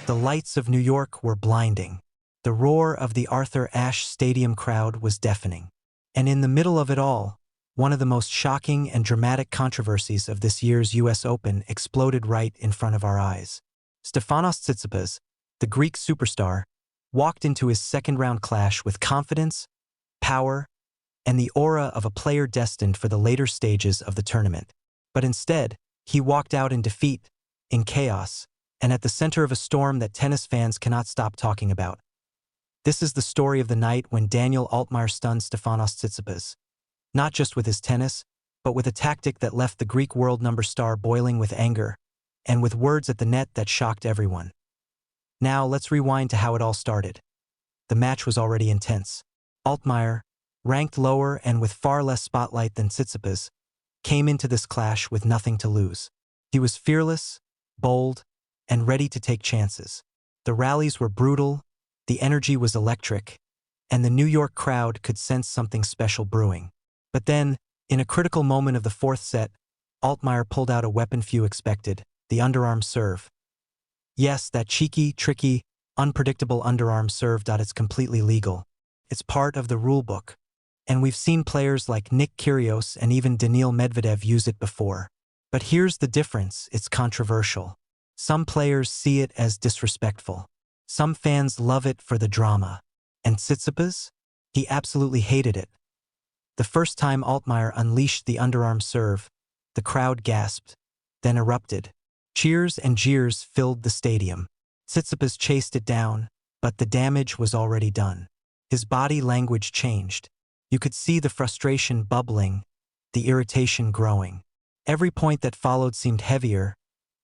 The lights of New York were blinding. The roar of the Arthur Ashe Stadium crowd was deafening. And in the middle of it all, one of the most shocking and dramatic controversies of this year's US Open exploded right in front of our eyes. Stefanos Tsitsipas, the Greek superstar, walked into his second-round clash with confidence, power, and the aura of a player destined for the later stages of the tournament. But instead, he walked out in defeat, in chaos, and at the center of a storm that tennis fans cannot stop talking about. This is the story of the night when Daniel Almaier stunned Stefanos Tsitsipas, not just with his tennis, but with a tactic that left the Greek world number star boiling with anger, and with words at the net that shocked everyone. Now, let's rewind to how it all started. The match was already intense. Almaier, ranked lower and with far less spotlight than Tsitsipas, came into this clash with nothing to lose. He was fearless, bold, and ready to take chances. The rallies were brutal, the energy was electric, and the New York crowd could sense something special brewing. But then, in a critical moment of the fourth set, Almaier pulled out a weapon few expected, the underarm serve. Yes, that cheeky, tricky, unpredictable underarm serve. It's completely legal. It's part of the rulebook. And we've seen players like Nick Kyrgios and even Daniil Medvedev use it before. But here's the difference: it's controversial. Some players see it as disrespectful. Some fans love it for the drama. And Tsitsipas? He absolutely hated it. The first time Almaier unleashed the underarm serve, the crowd gasped, then erupted. Cheers and jeers filled the stadium. Tsitsipas chased it down, but the damage was already done. His body language changed. You could see the frustration bubbling, the irritation growing. Every point that followed seemed heavier.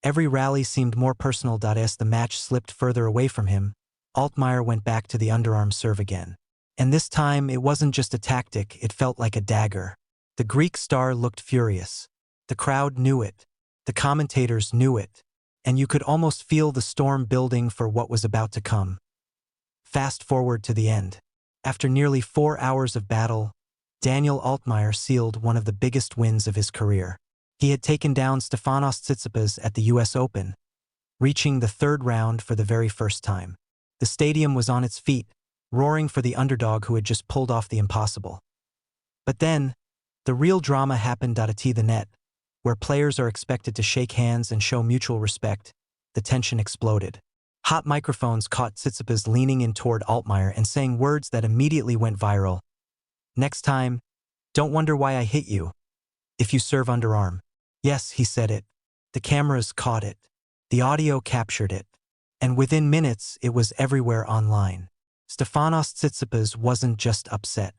Every rally seemed more personal. As the match slipped further away from him, Almaier went back to the underarm serve again. And this time, it wasn't just a tactic, it felt like a dagger. The Greek star looked furious. The crowd knew it. The commentators knew it. And you could almost feel the storm building for what was about to come. Fast forward to the end. After nearly 4 hours of battle, Daniel Almaier sealed one of the biggest wins of his career. He had taken down Stefanos Tsitsipas at the US Open, reaching the third round for the very first time. The stadium was on its feet, roaring for the underdog who had just pulled off the impossible. But then, the real drama happened at the net, where players are expected to shake hands and show mutual respect. The tension exploded. Hot microphones caught Tsitsipas leaning in toward Almaier and saying words that immediately went viral. "Next time, don't wonder why I hit you. If you serve underarm." Yes, he said it. The cameras caught it. The audio captured it. And within minutes, it was everywhere online. Stefanos Tsitsipas wasn't just upset.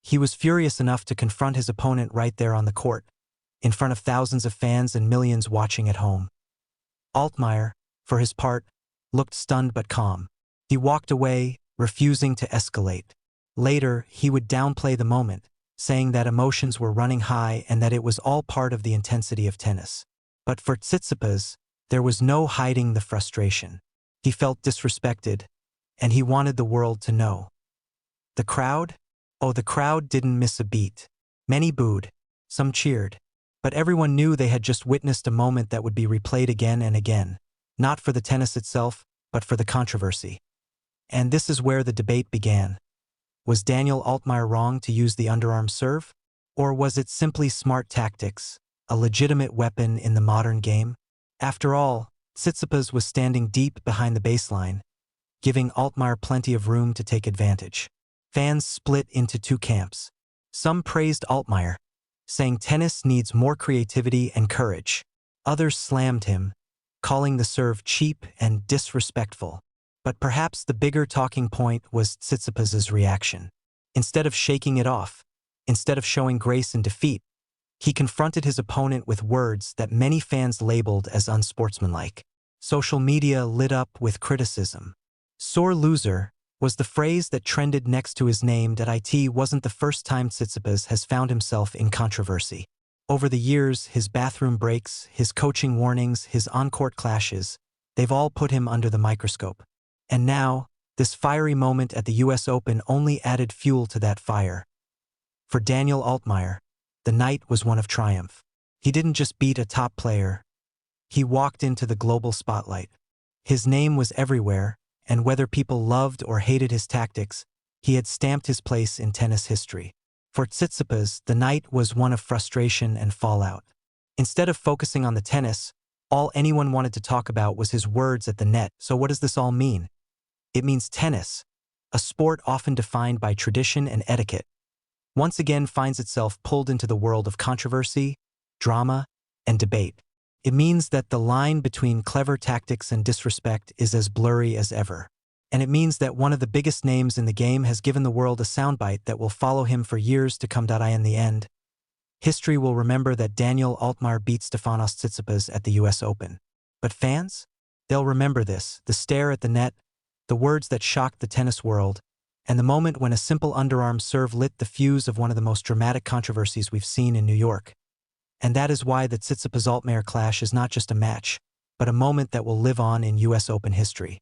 He was furious enough to confront his opponent right there on the court, in front of thousands of fans and millions watching at home. Almaier, for his part, looked stunned but calm. He walked away, refusing to escalate. Later, he would downplay the moment, saying that emotions were running high and that it was all part of the intensity of tennis. But for Tsitsipas, there was no hiding the frustration. He felt disrespected, and he wanted the world to know. The crowd? Oh, the crowd didn't miss a beat. Many booed, some cheered. But everyone knew they had just witnessed a moment that would be replayed again and again, not for the tennis itself, but for the controversy. And this is where the debate began. Was Daniel Almaier wrong to use the underarm serve? Or was it simply smart tactics, a legitimate weapon in the modern game? After all, Tsitsipas was standing deep behind the baseline, giving Almaier plenty of room to take advantage. Fans split into two camps. Some praised Almaier, saying tennis needs more creativity and courage. Others slammed him, calling the serve cheap and disrespectful. But perhaps the bigger talking point was Tsitsipas's reaction. Instead of shaking it off, instead of showing grace in defeat, he confronted his opponent with words that many fans labeled as unsportsmanlike. Social media lit up with criticism. "Sore loser" was the phrase that trended next to his name. It wasn't the first time Tsitsipas has found himself in controversy. Over the years, his bathroom breaks, his coaching warnings, his on-court clashes, they've all put him under the microscope. And now, this fiery moment at the US Open only added fuel to that fire. For Daniel Almaier, the night was one of triumph. He didn't just beat a top player. He walked into the global spotlight. His name was everywhere, and whether people loved or hated his tactics, he had stamped his place in tennis history. For Tsitsipas, the night was one of frustration and fallout. Instead of focusing on the tennis, all anyone wanted to talk about was his words at the net. So what does this all mean? It means tennis, a sport often defined by tradition and etiquette, once again finds itself pulled into the world of controversy, drama, and debate. It means that the line between clever tactics and disrespect is as blurry as ever. And it means that one of the biggest names in the game has given the world a soundbite that will follow him for years to come. In the end, history will remember that Daniel Almaier beat Stefanos Tsitsipas at the US Open. But fans? They'll remember this, the stare at the net, the words that shocked the tennis world, and the moment when a simple underarm serve lit the fuse of one of the most dramatic controversies we've seen in New York. And that is why the Tsitsipas-Almaier clash is not just a match, but a moment that will live on in US Open history.